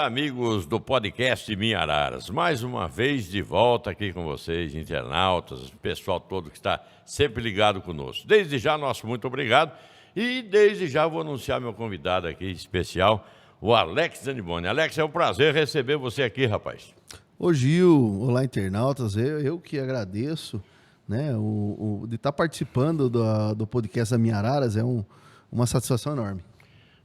Olá, amigos do podcast Minha Araras. Mais uma vez de volta aqui com vocês, internautas, o pessoal todo que está sempre ligado conosco. Desde já, nosso muito obrigado. E desde já vou anunciar meu convidado aqui especial, o Alex Zaniboni. Alex, é um prazer receber você aqui, rapaz. Ô Gil, olá internautas, eu que agradeço, né, de estar participando do podcast da Minha Araras, uma satisfação enorme.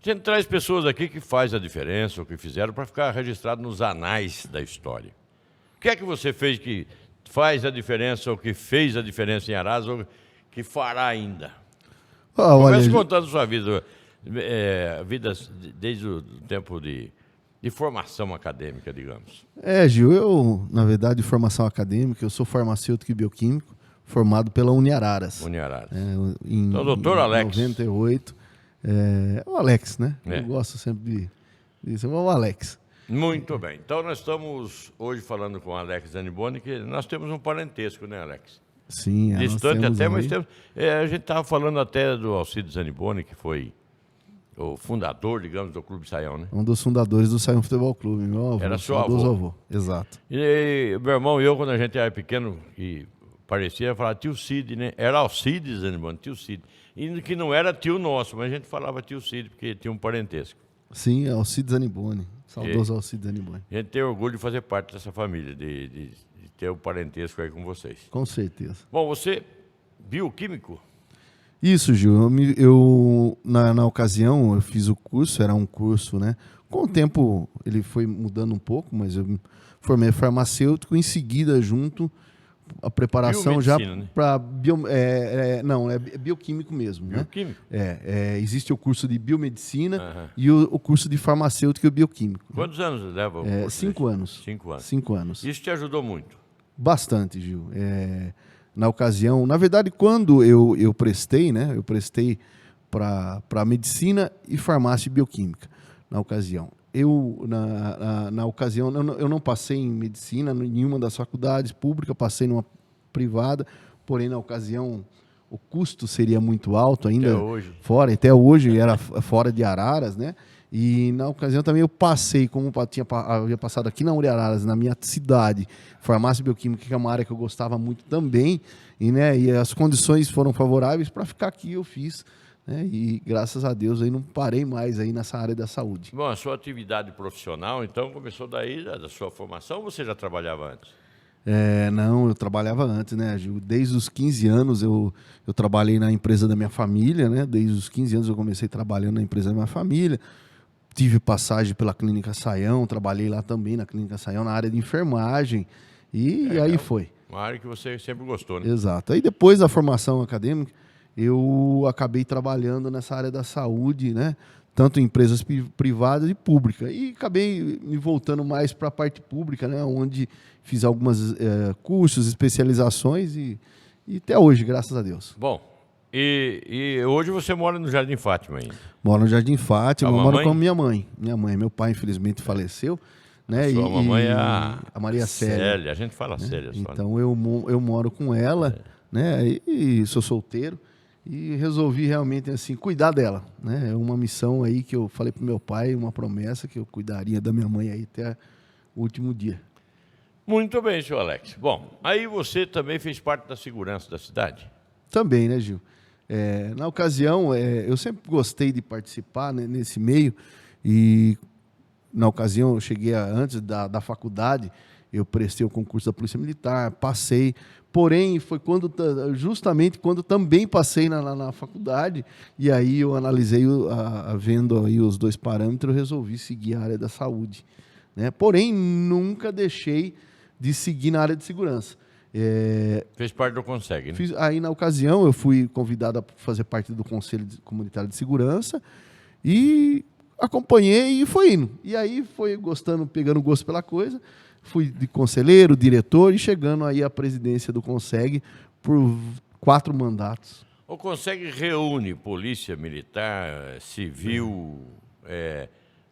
A gente traz pessoas aqui que faz a diferença, ou que fizeram, para ficar registrado nos anais da história. O que é que você fez que faz a diferença, ou que fez a diferença em Araras, ou que fará ainda? Comece contando sua vida, desde o tempo de formação acadêmica, digamos. Gil, eu, na verdade, de formação acadêmica, eu sou farmacêutico e bioquímico, formado pela Uniararas. Uniararas. Então, doutor Alex. 98. O Alex, né? Eu gosto sempre de dizer o Alex. Muito bem. Então, nós estamos hoje falando com o Alex Zaniboni, que nós temos um parentesco, né, Alex? Sim, distante até, mas temos. A gente estava falando até do Alcides Zaniboni, que foi o fundador, digamos, do Clube Saião, né? Um dos fundadores do Saião Futebol Clube, meu avô. Era seu avô. Exato. E meu irmão e eu, quando a gente era pequeno, e parecia falar tio Cid, né? Era Alcides Zaniboni, tio Cid. E que não era tio nosso, mas a gente falava tio Cid, porque tinha um parentesco. Sim, Alcides Zaniboni. Saudoso Alcides Zaniboni. A gente tem orgulho de fazer parte dessa família, de ter o parentesco aí com vocês. Com certeza. Bom, você, bioquímico? Isso, Gil. Eu na ocasião, eu fiz o curso, era um curso, né? Com o tempo, ele foi mudando um pouco, mas eu me formei farmacêutico, em seguida, junto a preparação já para bioquímico mesmo, bioquímico? Né? Existe o curso de biomedicina e o curso de farmacêutico e bioquímico. Quantos anos leva o curso? 5 anos. 5 anos. 5 anos. Isso te ajudou muito? Bastante, Gil. Na ocasião, na verdade, quando eu prestei, né? Eu prestei para medicina e farmácia e bioquímica. Na ocasião, na ocasião, eu não passei em medicina em nenhuma das faculdades públicas, passei numa privada, porém, na ocasião, o custo seria muito alto ainda. Até hoje era fora de Araras, né? E na ocasião também eu passei, como havia passado aqui na Uniararas, na minha cidade, farmácia e bioquímica, que é uma área que eu gostava muito também, e as condições foram favoráveis para ficar aqui, eu fiz. E graças a Deus aí não parei mais aí nessa área da saúde. Bom, a sua atividade profissional, então, começou daí, da sua formação, ou você já trabalhava antes? Não, eu trabalhava antes, né, Gil? Desde os 15 anos eu trabalhei na empresa da minha família, né? Desde os 15 anos eu comecei trabalhando na empresa da minha família. Tive passagem pela Clínica Saião, trabalhei lá também na Clínica Saião, na área de enfermagem, e aí foi. Uma área que você sempre gostou, né? Exato. Aí depois da formação acadêmica, eu acabei trabalhando nessa área da saúde, né? Tanto em empresas privadas e públicas. E acabei me voltando mais para a parte pública, né? Onde fiz alguns cursos, especializações e até hoje, graças a Deus. Bom, e hoje você mora no Jardim Fátima ainda? Moro no Jardim Fátima, moro com a minha mãe. Meu pai, infelizmente, faleceu. Né? Sua mamãe é a Maria Célia. A gente fala né? Célia só. Então eu moro com ela, né? E sou solteiro. E resolvi realmente assim cuidar dela, né? É uma missão aí que eu falei pro meu pai, uma promessa que eu cuidaria da minha mãe aí até o último dia. Muito bem, senhor Alex. Bom, aí você também fez parte da segurança da cidade? Também, né, Gil? Na ocasião, eu sempre gostei de participar, né, nesse meio, e na ocasião eu cheguei antes da faculdade, eu prestei o concurso da Polícia Militar, passei. Porém, foi justamente quando também passei na faculdade, e aí eu analisei, vendo aí os dois parâmetros, eu resolvi seguir a área da saúde, né? Porém, nunca deixei de seguir na área de segurança. Fez parte do Conseg, né? Aí, na ocasião, eu fui convidado a fazer parte do Conselho Comunitário de Segurança e acompanhei e foi indo. E aí foi pegando gosto pela coisa. Fui de conselheiro, diretor e chegando aí à presidência do Conseg por 4 mandatos. O Conseg reúne polícia militar, civil,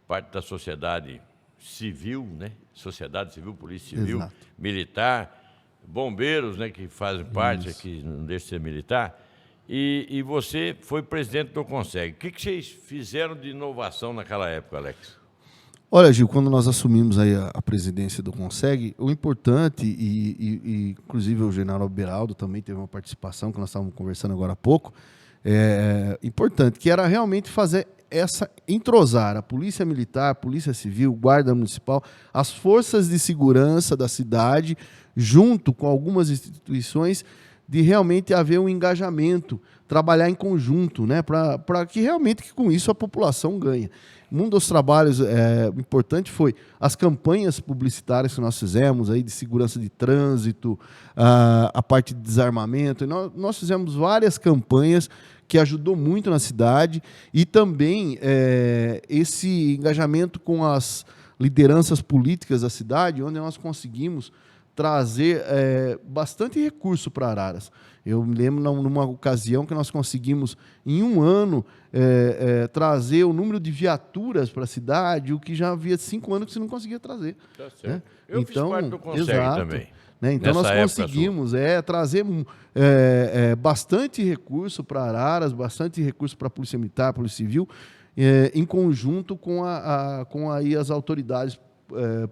parte da sociedade civil, né? Sociedade civil, polícia civil, exato, militar, bombeiros, né, que fazem parte aqui, não deixa de ser militar. E você foi presidente do Conseg. O que vocês fizeram de inovação naquela época, Alex? Olha, Gil, quando nós assumimos aí a presidência do Conseg, o importante, inclusive o general Beraldo também teve uma participação, que nós estávamos conversando agora há pouco, importante, que era realmente fazer entrosar a Polícia Militar, a Polícia Civil, Guarda Municipal, as forças de segurança da cidade, junto com algumas instituições, de realmente haver um engajamento, trabalhar em conjunto, né, para que realmente com isso a população ganhe. Um dos trabalhos importantes foi as campanhas publicitárias que nós fizemos, aí, de segurança de trânsito, a parte de desarmamento. E nós fizemos várias campanhas que ajudou muito na cidade e também esse engajamento com as lideranças políticas da cidade, onde nós conseguimos trazer bastante recurso para Araras. Eu me lembro numa ocasião que nós conseguimos, em um ano, trazer o número de viaturas para a cidade, o que já havia 5 anos que você não conseguia trazer. Tá certo. Né? Eu fiz parte do Conseg também. Né? Então, nós conseguimos trazer bastante recurso para Araras, bastante recurso para a Polícia Militar, Polícia Civil, em conjunto com aí as autoridades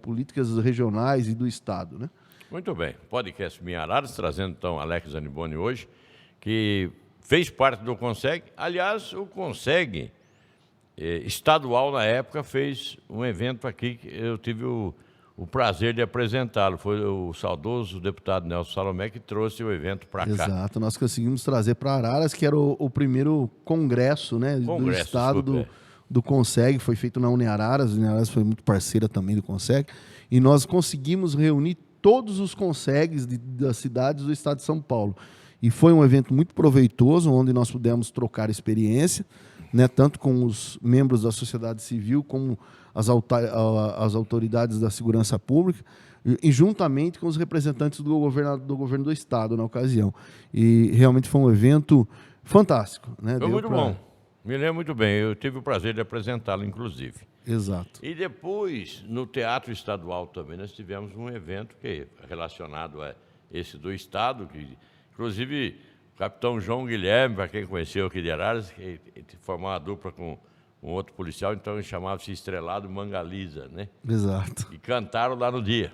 políticas regionais e do Estado, né? Muito bem. Podcast Minha Araras, trazendo então Alex Zaniboni hoje, que fez parte do Conseg. Aliás, o Conseg estadual, na época, fez um evento aqui que eu tive o prazer de apresentá-lo. Foi o saudoso deputado Nelson Salomé que trouxe o evento para cá. Exato. Nós conseguimos trazer para Araras, que era o primeiro congresso, né, do Estado do Conseg. Foi feito na Uniararas. A Uniararas foi muito parceira também do Conseg. E nós conseguimos reunir todos os Consegs das cidades do estado de São Paulo. E foi um evento muito proveitoso, onde nós pudemos trocar experiência, né, tanto com os membros da sociedade civil, como as autoridades da segurança pública, e juntamente com os representantes do governo do estado na ocasião. E realmente foi um evento fantástico, né? Foi muito bom. Me lembro muito bem. Eu tive o prazer de apresentá-lo, inclusive. Exato. E depois, no Teatro Estadual também, nós tivemos um evento que é relacionado a esse do Estado, que, inclusive, o capitão João Guilherme, para quem conheceu aqui de Araras, que formou uma dupla com outro policial, então ele chamava-se Estrelado Mangaliza, né? Exato. E cantaram lá no dia.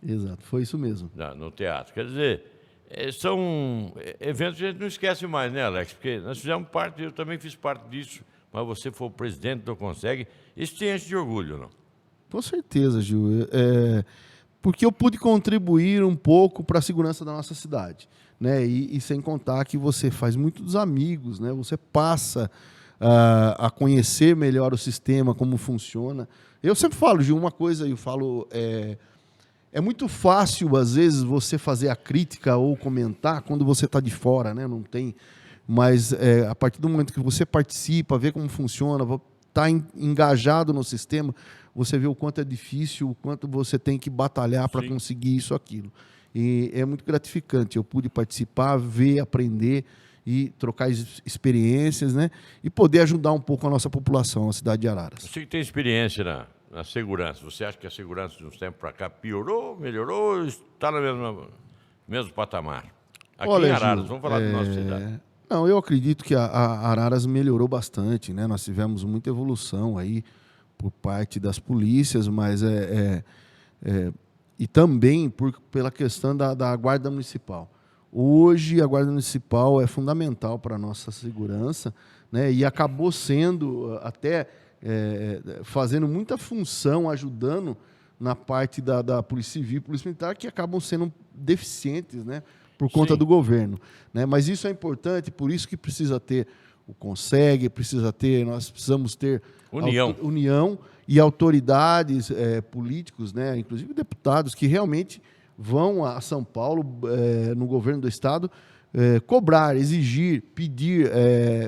Exato, foi isso mesmo. No teatro. Quer dizer, são eventos que a gente não esquece mais, né, Alex? Porque nós fizemos parte, eu também fiz parte disso, mas você foi o presidente do Conseg. Isso te enche de orgulho, não? Com certeza, Gil. Porque eu pude contribuir um pouco para a segurança da nossa cidade, né? E sem contar que você faz muitos amigos, né? Você passa a conhecer melhor o sistema, como funciona. Eu sempre falo, Gil, uma coisa, eu falo... É muito fácil, às vezes, você fazer a crítica ou comentar quando você está de fora, né? Não tem... Mas a partir do momento que você participa, vê como funciona, está engajado no sistema, você vê o quanto é difícil, o quanto você tem que batalhar para conseguir isso, aquilo. E é muito gratificante. Eu pude participar, ver, aprender e trocar experiências, né? E poder ajudar um pouco a nossa população, a cidade de Araras. Você que tem experiência na segurança, você acha que a segurança de uns tempos para cá piorou, melhorou ou está no mesmo patamar? Aqui em Araras, Gil, vamos falar da nossa cidade. Não, eu acredito que a Araras melhorou bastante, né? Nós tivemos muita evolução aí por parte das polícias, mas e também pela questão da Guarda Municipal. Hoje a Guarda Municipal é fundamental para a nossa segurança, né? E acabou sendo até fazendo muita função, ajudando na parte da Polícia Civil e Polícia Militar, que acabam sendo deficientes, né? Por conta do governo, né? Mas isso é importante, por isso que precisa ter o Conseg, nós precisamos ter união e autoridades políticos, né? Inclusive deputados que realmente vão a São Paulo, no governo do estado, cobrar, exigir, pedir,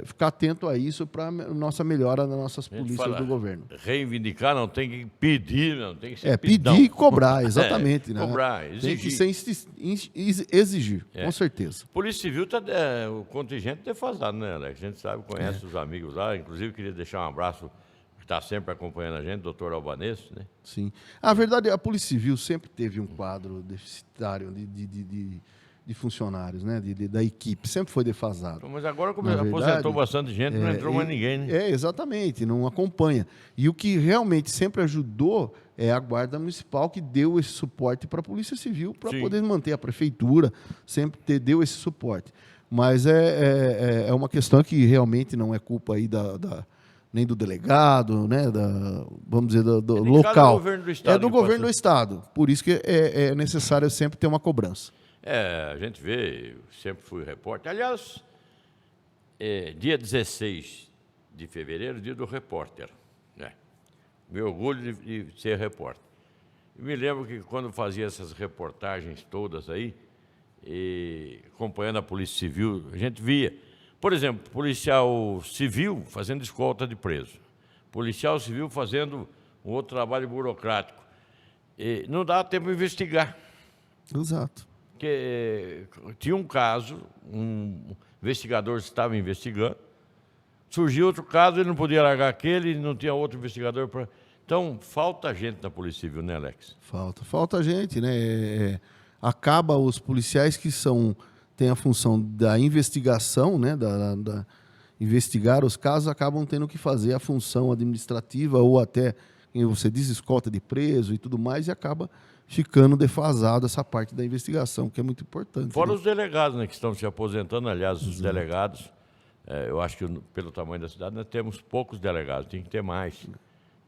ficar atento a isso para a nossa melhora nas nossas polícias do governo. Reivindicar não tem que pedir, não tem que ser pedir e cobrar, exatamente. Né? Cobrar, exigir. Tem que ser exigir, com certeza. Polícia Civil está o contingente defasado, né, Alex? A gente sabe, conhece os amigos lá, inclusive queria deixar um abraço que está sempre acompanhando a gente, doutor Albanês, né? Sim. A verdade, a Polícia Civil sempre teve um quadro deficitário de funcionários, né, da equipe. Sempre foi defasado. Mas agora, como Na aposentou verdade, bastante gente, não entrou mais ninguém, né? Exatamente, não acompanha. E o que realmente sempre ajudou é a Guarda Municipal, que deu esse suporte para a Polícia Civil, para Sim. poder manter a prefeitura, sempre deu esse suporte. Mas é uma questão que realmente não é culpa aí nem do delegado, né, vamos dizer, do local. Do governo do estado, é do governo do Estado. Por isso que é necessário sempre ter uma cobrança. A gente vê, eu sempre fui repórter. Aliás, dia 16 de fevereiro, dia do repórter. Né? Meu orgulho de ser repórter. Eu me lembro que quando fazia essas reportagens todas aí, acompanhando a Polícia Civil, a gente via, por exemplo, policial civil fazendo escolta de preso, policial civil fazendo um outro trabalho burocrático. Não dá tempo de investigar. Exato. Porque tinha um caso, um investigador estava investigando, surgiu outro caso, ele não podia largar aquele, não tinha outro investigador para... Então, falta gente na Polícia Civil, né, Alex? Falta gente, né? Acaba os policiais que têm a função da investigação, né? Da investigar os casos, acabam tendo que fazer a função administrativa ou até, como você diz, escolta de preso e tudo mais, e acaba ficando defasado essa parte da investigação, que é muito importante. Fora, né? os delegados, né, que estão se aposentando. Aliás, os delegados, eu acho que pelo tamanho da cidade, nós temos poucos delegados, tem que ter mais.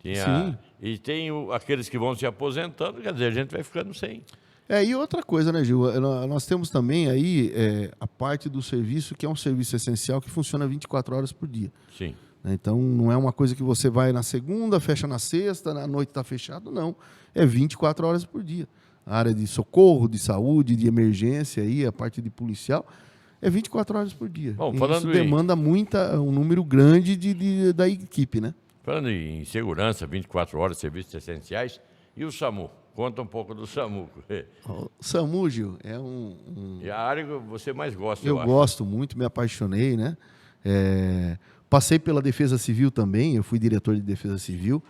Sim. E tem aqueles que vão se aposentando, quer dizer, a gente vai ficando sem. E outra coisa, né, Gil? Nós temos também aí a parte do serviço, que é um serviço essencial, que funciona 24 horas por dia. Sim. Então, não é uma coisa que você vai na segunda, fecha na sexta, na noite está fechado, não. É 24 horas por dia. A área de socorro, de saúde, de emergência, aí, a parte de policial, é 24 horas por dia. Bom, e isso demanda um número grande da equipe, né? Falando em segurança, 24 horas, serviços essenciais, e o SAMU? Conta um pouco do SAMU. O SAMU, Gil, é É a área que você mais gosta, eu acho. gosto muito, me apaixonei, né? Passei pela Defesa Civil também, eu fui diretor de Defesa Civil,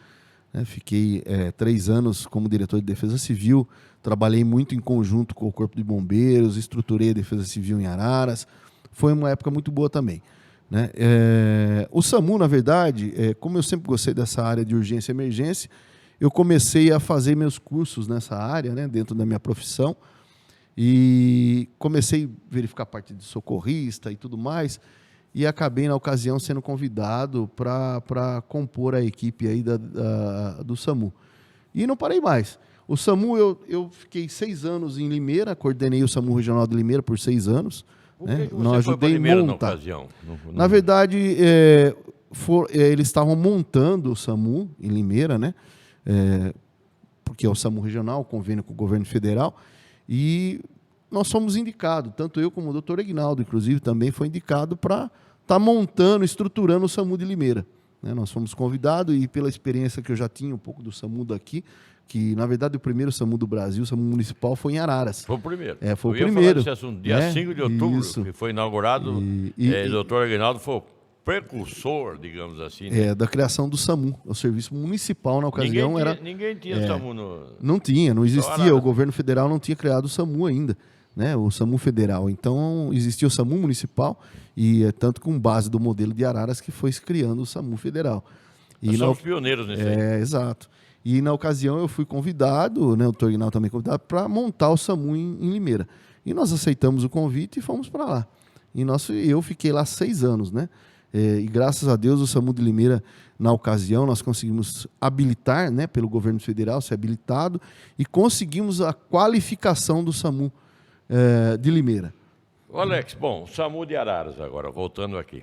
né? Fiquei 3 anos como diretor de Defesa Civil, trabalhei muito em conjunto com o Corpo de Bombeiros, estruturei a Defesa Civil em Araras, foi uma época muito boa também. Né? O SAMU, na verdade, como eu sempre gostei dessa área de urgência e emergência, eu comecei a fazer meus cursos nessa área, né, dentro da minha profissão, e comecei a verificar a parte de socorrista e tudo mais, e acabei, na ocasião, sendo convidado para compor a equipe aí do SAMU. E não parei mais. O SAMU, eu fiquei 6 anos em Limeira, coordenei o SAMU Regional de Limeira por 6 anos. Por que você Não ajudei a Limeira montar. na ocasião? Na verdade, eles estavam montando o SAMU em Limeira, né? Porque é o SAMU regional, convênio com o governo federal, e nós fomos indicados, tanto eu como o doutor Aguinaldo, inclusive, também foi indicado para estar montando, estruturando o SAMU de Limeira. Né? Nós fomos convidados, e pela experiência que eu já tinha um pouco do SAMU daqui, que, na verdade, o primeiro SAMU do Brasil, o SAMU municipal, foi em Araras. Foi o primeiro. Foi o eu ia primeiro. falar desse assunto, dia 5 de outubro, Isso. que foi inaugurado, o doutor Aguinaldo foi o precursor, digamos assim. Né? Da criação do SAMU. O serviço municipal, na ocasião, ninguém tinha SAMU no... Não tinha, não existia. Araras. O governo federal não tinha criado o SAMU ainda, né? O SAMU federal. Então, existia o SAMU municipal, e tanto com base do modelo de Araras que foi se criando o SAMU federal. Nós somos pioneiros nisso aí. Exato. E na ocasião eu fui convidado, né, o doutor Aguinaldo também convidado, para montar o SAMU em Limeira. E nós aceitamos o convite e fomos para lá. E eu fiquei lá 6 anos, né? E graças a Deus o SAMU de Limeira, na ocasião, nós conseguimos habilitar, né, pelo governo federal, ser habilitado, e conseguimos a qualificação do SAMU de Limeira. Ô Alex, bom, SAMU de Araras agora, voltando aqui.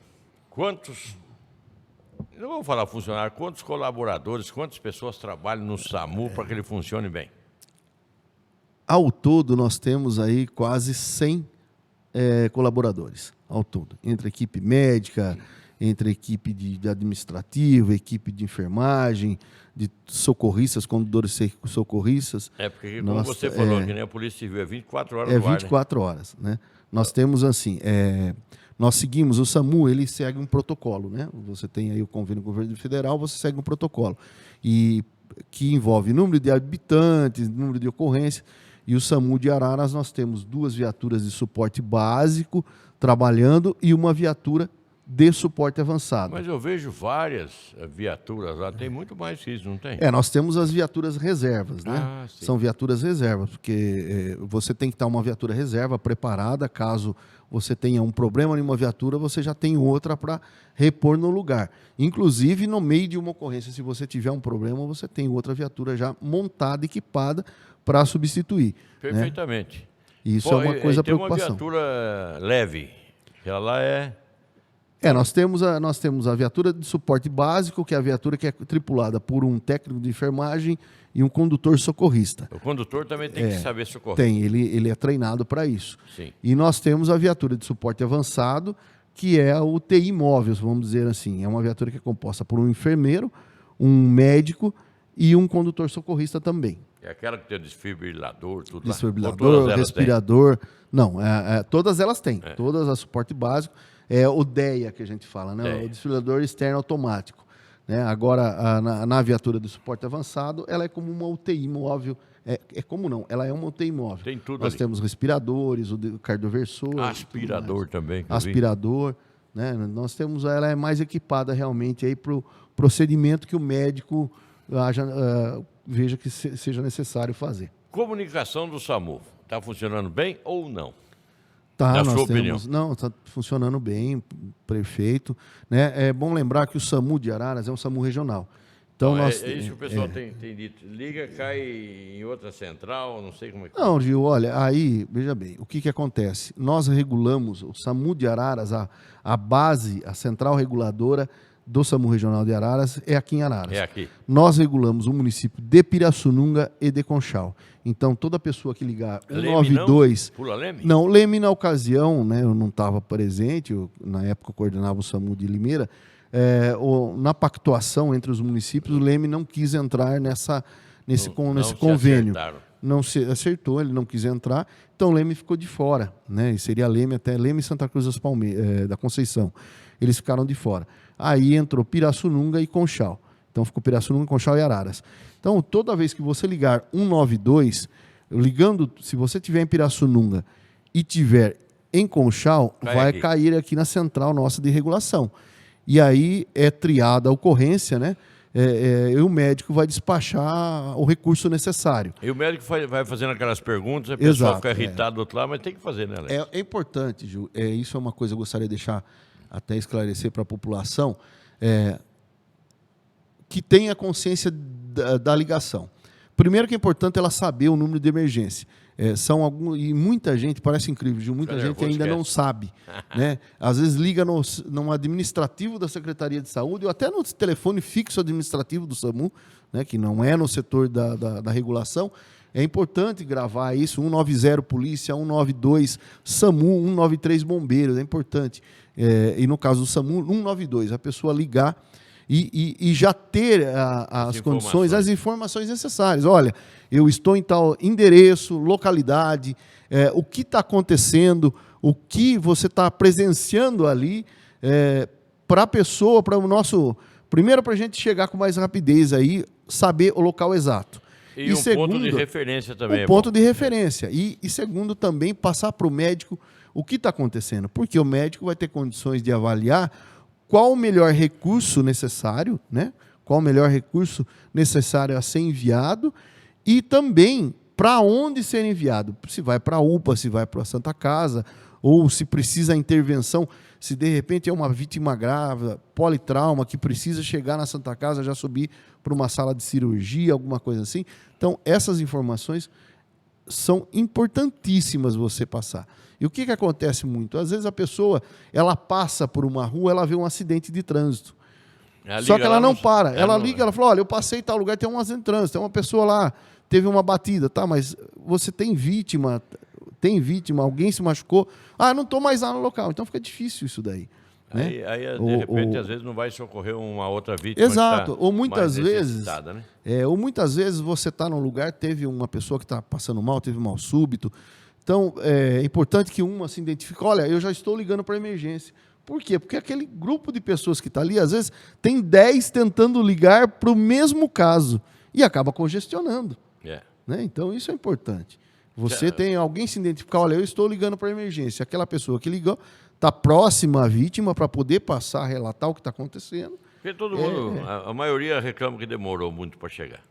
Não vou falar funcionário, quantos colaboradores, quantas pessoas trabalham no SAMU para que ele funcione bem? Ao todo, nós temos aí quase 100 colaboradores, ao todo. Entre a equipe médica, entre a equipe de administrativo, equipe de enfermagem, de socorristas, condutores socorristas. Porque, como você falou, que nem a Polícia Civil, é 24 horas no ar, 24 horas, né? Nós temos, assim, nós seguimos, o SAMU, ele segue um protocolo, né? Você tem aí o convênio com o governo federal, você segue um protocolo, e que envolve número de habitantes, número de ocorrência. E o SAMU de Araras, nós temos 2 viaturas de suporte básico trabalhando e uma viatura de suporte avançado. Mas eu vejo várias viaturas lá, tem muito mais que isso, não tem? Nós temos as viaturas reservas, né? Ah, sim. São viaturas reservas, porque você tem que estar uma viatura reserva preparada, caso você tenha um problema em uma viatura, você já tem outra para repor no lugar. Inclusive, no meio de uma ocorrência, se você tiver um problema, você tem outra viatura já montada, equipada, para substituir. Perfeitamente. Né? Isso Pô, é uma coisa tem preocupação. uma viatura leve, ela nós temos a viatura de suporte básico, que é a viatura que é tripulada por um técnico de enfermagem e um condutor socorrista. O condutor também tem que saber socorrer. Tem, ele é treinado para isso. Sim. E nós temos a viatura de suporte avançado, que é a UTI móvel, vamos dizer assim. É uma viatura que é composta por um enfermeiro, um médico e um condutor socorrista também. É aquela que tem o desfibrilador, tudo Desfibrilador, respirador. Têm? Não, todas elas têm. Todas a suporte básico. É o DEA que a gente fala, né? O desfibrilador externo automático. Né? Agora, na viatura de suporte avançado, ela é como uma UTI móvel. Como não? Ela é uma UTI móvel. Tem tudo Nós ali. temos respiradores, o cardioversor. Aspirador também. Aspirador. Né? Nós temos, ela é mais equipada realmente para o procedimento que o médico veja que seja necessário fazer. Comunicação do SAMU. Está funcionando bem ou não? Na sua opinião? Não, está funcionando bem, perfeito. Né? É bom lembrar que o SAMU de Araras é um SAMU regional. Então, é isso que o pessoal tem dito. Liga, cai em outra central, não sei como é que... Não, Gil, olha, aí, veja bem, o que acontece? Nós regulamos, o SAMU de Araras, a base, a central reguladora do SAMU Regional de Araras é aqui em Araras. É aqui. Nós regulamos o município de Pirassununga e de Conchal. Então, toda pessoa que ligar 192... Pula Leme? Não, Leme na ocasião, né, eu não estava presente, na época eu coordenava o SAMU de Limeira, na pactuação entre os municípios, o Leme não quis entrar nesse convênio. Não se acertou, ele não quis entrar, então o Leme ficou de fora, né? E seria Leme até Leme e Santa Cruz da Conceição. Eles ficaram de fora. Aí entrou Pirassununga e Conchal. Então ficou Pirassununga, Conchal e Araras. Então, toda vez que você ligar 192, se você tiver em Pirassununga e tiver em Conchal, vai cair aqui na central nossa de regulação. E aí é triada a ocorrência, né? E o médico vai despachar o recurso necessário. E o médico vai fazendo aquelas perguntas, a pessoa fica irritada do outro lado, mas tem que fazer, né, Alex? É importante, Gil, isso é uma coisa que eu gostaria de deixar até esclarecer para a população, que tenha consciência da ligação. Primeiro que é importante ela saber o número de emergência. E muita gente, parece incrível, Gil, muita gente ainda não sabe. Né? Às vezes liga no administrativo da Secretaria de Saúde ou até no telefone fixo administrativo do SAMU, né, que não é no setor da regulação. É importante gravar isso, 190 Polícia, 192 SAMU, 193 Bombeiros, é importante. E no caso do SAMU, 192, a pessoa ligar e já ter as condições, as informações necessárias. Olha, eu estou em tal endereço, localidade, o que está acontecendo, o que você está presenciando ali, para a pessoa, para o nosso... Primeiro, para a gente chegar com mais rapidez aí, saber o local exato. E um segundo, ponto de referência também. Um ponto de referência. E segundo, também passar para o médico o que está acontecendo. Porque o médico vai ter condições de avaliar qual o melhor recurso necessário, né? Qual o melhor recurso necessário a ser enviado e também para onde ser enviado. Se vai para a UPA, se vai para a Santa Casa, ou se precisa a intervenção, se de repente é uma vítima grave, politrauma, que precisa chegar na Santa Casa, já subir para uma sala de cirurgia, alguma coisa assim. Então, essas informações são importantíssimas você passar. E o que acontece muito? Às vezes a pessoa, ela passa por uma rua, ela vê um acidente de trânsito. Só que ela não para. Ela liga, ela fala, olha, eu passei em tal lugar, tem um acidente de trânsito, tem uma pessoa lá, teve uma batida, tá, mas você tem vítima, alguém se machucou, não estou mais lá no local. Então fica difícil isso daí. Né? Aí de repente, às vezes, não vai socorrer uma outra vítima. Exato. Ou muitas vezes, né? ou muitas vezes você está num lugar, teve uma pessoa que está passando mal, teve mal súbito. Então, é importante que uma se identifique. Olha, eu já estou ligando para emergência. Por quê? Porque aquele grupo de pessoas que está ali, às vezes, tem 10 tentando ligar para o mesmo caso e acaba congestionando. Né? Então, isso é importante. Você tem alguém se identificar, olha, eu estou ligando para emergência. Aquela pessoa que ligou está próxima à vítima para poder passar, relatar o que está acontecendo. Porque todo mundo, a maioria reclama que demorou muito para chegar.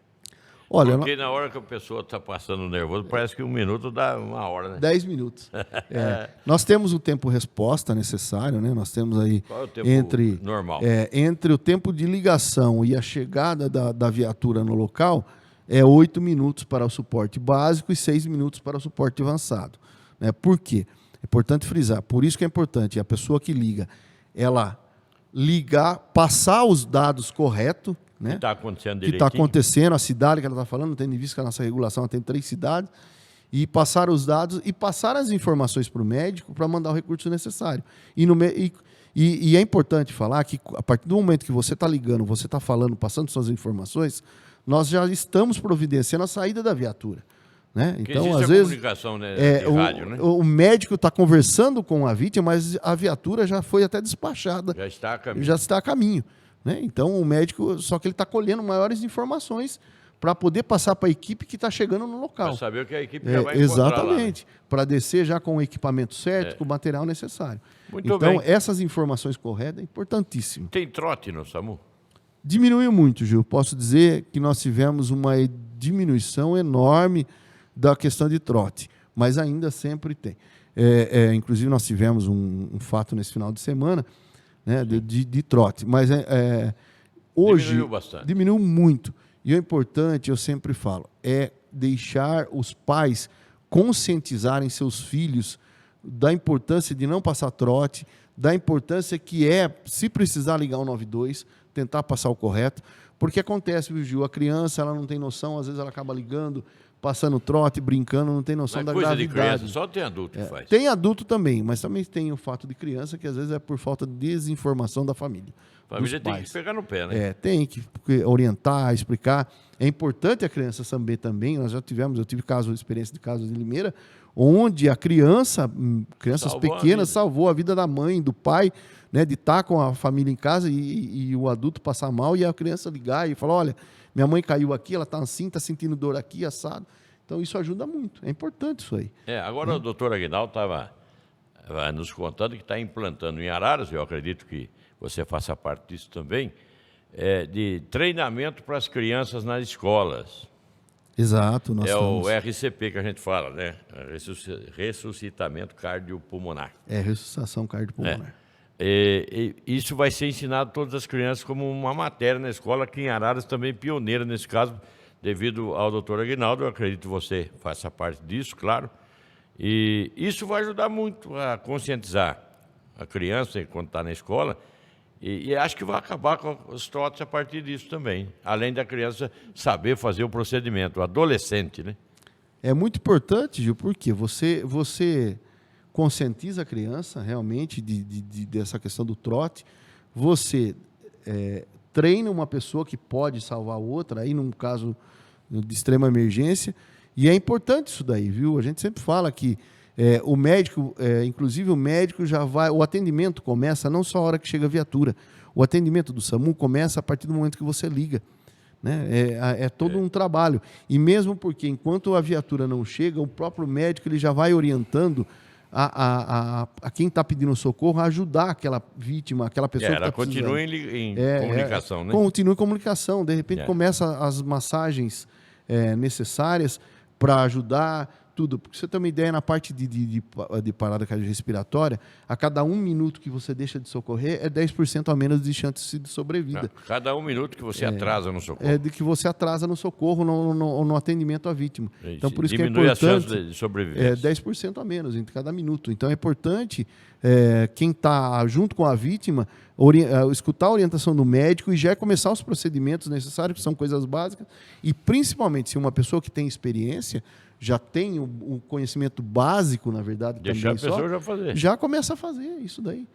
Olha, Porque na hora que a pessoa está passando nervoso, parece que 1 minuto dá 1 hora, né? 10 minutos. Nós temos o tempo resposta necessário, né? Nós temos aí Qual é o tempo normal? Entre o tempo de ligação e a chegada da viatura no local, 8 minutos para o suporte básico e 6 minutos para o suporte avançado. Né? Por quê? É importante frisar. Por isso que é importante a pessoa que liga, ela ligar, passar os dados corretos, né? Que está acontecendo que direitinho. está acontecendo, a cidade que ela está falando, tendo em vista que a nossa regulação tem 3 cidades, e passar os dados e passar as informações para o médico para mandar o recurso necessário. E é importante falar que a partir do momento que você está ligando, você está falando, passando suas informações, nós já estamos providenciando a saída da viatura. Né? Então, existe às a vezes, comunicação, né, de rádio, né? o médico está conversando com a vítima, mas a viatura já foi até despachada. Já está a caminho. Já está a caminho. Né? Então, o médico, só que ele está colhendo maiores informações para poder passar para a equipe que está chegando no local. Para saber o que a equipe já vai encontrar exatamente. Lá, né? Para descer já com o equipamento certo, com o material necessário. Muito então, bem. essas informações corretas é importantíssimo. Tem trote no SAMU? Diminuiu muito, Gil. Posso dizer que nós tivemos uma diminuição enorme da questão de trote, mas ainda sempre tem. Inclusive, nós tivemos um fato nesse final de semana, né, de trote, mas hoje diminuiu bastante. Diminuiu muito. E o importante, eu sempre falo, é deixar os pais conscientizarem seus filhos da importância de não passar trote, da importância que se precisar ligar o 192, tentar passar o correto, porque acontece, viu, Gil? A criança ela não tem noção, às vezes ela acaba ligando, passando trote, brincando, não tem noção da gravidade. Coisa de criança, só tem adulto que faz. Tem adulto também, mas também tem o fato de criança, que às vezes é por falta de desinformação da família. A família tem que pegar no pé, né? Tem que orientar, explicar. É importante a criança saber também. Nós já tivemos, eu tive experiência de casos de Limeira, onde a crianças pequenas salvou a vida da mãe, do pai, né, de estar com a família em casa e o adulto passar mal e a criança ligar e falar, olha, minha mãe caiu aqui, ela está assim, está sentindo dor aqui, assado. Então, isso ajuda muito. É importante isso aí. Agora o doutor Aguinaldo estava nos contando que está implantando em Araras, eu acredito que você faça parte disso também, de treinamento para as crianças nas escolas. Exato. Nós o RCP que a gente fala, né? Ressuscitamento cardiopulmonar. Ressuscitação cardiopulmonar. Isso vai ser ensinado a todas as crianças como uma matéria na escola, que em Araras também pioneira nesse caso, devido ao doutor Aguinaldo. Eu acredito que você faça parte disso, claro. E isso vai ajudar muito a conscientizar a criança quando está na escola. E acho que vai acabar com os trotes a partir disso também. Além da criança saber fazer o procedimento, o adolescente, né? É muito importante, Gil, porque você conscientiza a criança realmente dessa questão do trote. Você treina uma pessoa que pode salvar outra, aí num caso de extrema emergência. E é importante isso daí, viu? A gente sempre fala que o médico, inclusive o médico já vai... O atendimento começa não só a hora que chega a viatura. O atendimento do SAMU começa a partir do momento que você liga. Né? É todo um trabalho. E mesmo porque, enquanto a viatura não chega, o próprio médico ele já vai orientando a quem está pedindo socorro a ajudar aquela vítima, aquela pessoa que está precisando. Ela continua em comunicação, né? Continua em comunicação. De repente, começa as massagens necessárias para ajudar tudo. Porque você tem uma ideia, na parte de parada cardiorrespiratória, a cada 1 minuto que você deixa de socorrer, é 10% a menos de chance de sobrevida. Cada 1 minuto que você atrasa no socorro. De que você atrasa no socorro, no atendimento à vítima. Então, por isso diminui que é importante... a chance de sobrevivência. 10% a menos em cada minuto. Então, é importante quem está junto com a vítima escutar a orientação do médico e já começar os procedimentos necessários, que são coisas básicas. E, principalmente, se uma pessoa que tem experiência já tem o conhecimento básico, na verdade, deixar a pessoa já fazer. Já começa a fazer isso daí.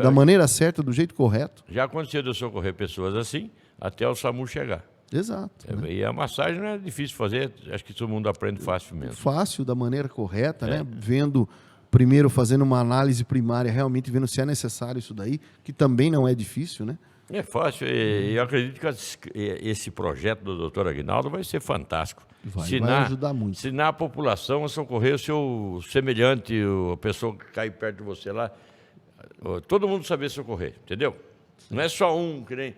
Da maneira certa, do jeito correto. Já aconteceu de eu socorrer pessoas assim, até o SAMU chegar. Exato. Né? E a massagem não é difícil fazer, acho que todo mundo aprende fácil mesmo. Fácil, da maneira correta, né? Primeiro fazendo uma análise primária, realmente vendo se é necessário isso daí, que também não é difícil, né? É fácil, e eu acredito que esse projeto do doutor Aguinaldo vai ser fantástico. Vai ajudar muito. Ensinar a população a socorrer o seu semelhante, a pessoa que cai perto de você lá. Todo mundo saber socorrer, entendeu? Não é só um que nem